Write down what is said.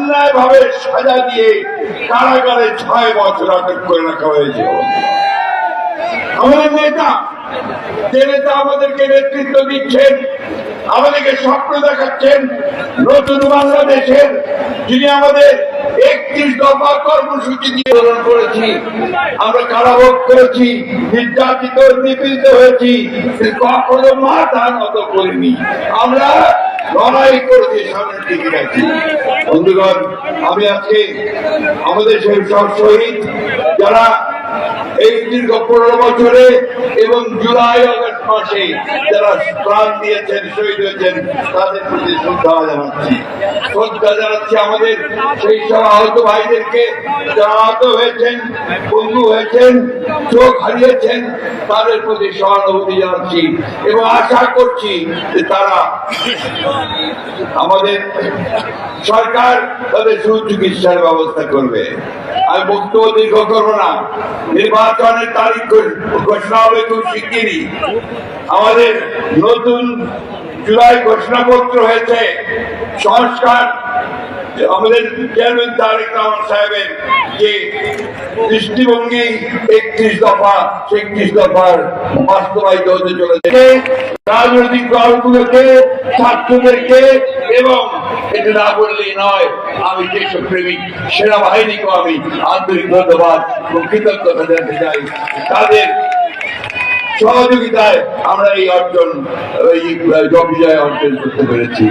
অন্যায় ভাবে সাজা দিয়ে কারাগারে 6 বছর আটক করে রাখা হয়েছে। আমাদের নেতা, যে নেতা আমাদেরকে নেতৃত্ব দিচ্ছেন, আমাদেরকে স্বপ্ন দেখাচ্ছেন নতুন বাংলাদেশের, যিনি আমাদের 31 দফা কর্মসূচি দিয়ে পালন করেছি, আমরা কারাভোগ করেছি, নির্যাতিত নিপীড়িত হয়েছি, কখনো মাথা নত করিনি। আমরা লড়াই করেছি, সামনের দিকে গেছি। বন্ধুগণ, আমি আজকে আমাদের সেই সব শহীদ যারা এই দীর্ঘ 15 বছরে এবং জুলাই আগস্ট মাসে যারা প্রাণ দিয়েছেন, শহীদ হয়েছেন, তাদের প্রতি শ্রদ্ধা জানাচ্ছি। শ্রদ্ধা জানাচ্ছি আমাদের সেই সব আহত ভাইদেরকে যারা আহত হয়েছেন, বন্ধু হয়েছেন, চোখ হারিয়েছেন, তাদের প্রতি সহানুভূতি জানাচ্ছি এবং আশা করছি যে তারা আমাদের সরকার তাদের সুচিকিৎসার ব্যবস্থা করবে। আমি বক্তব্য দীর্ঘ করবো না। নির্বাচনের তারিখ ঘোষণা হবে খুব শিগগিরই। আমাদের নতুন জুলাই ঘোষণাপত্র হয়েছে, সংস্কার আমাদের চেয়ারম্যান তারেক রহমান সাহেবের যে দৃষ্টিভঙ্গি 31 দফা, 31 দফার বাস্তবায়িত হতে চলেছে। রাজনৈতিক দলগুলোকে, ছাত্রদেরকে এবং এটা না বললেই নয়, আমি দেশপ্রেমিক সেনাবাহিনীকেও আমি আন্তরিক ধন্যবাদ এবং কৃতজ্ঞতা জানাতে চাই। তাদের সহযোগিতায় আমরা এই বিজয় অর্জন করতে পেরেছি।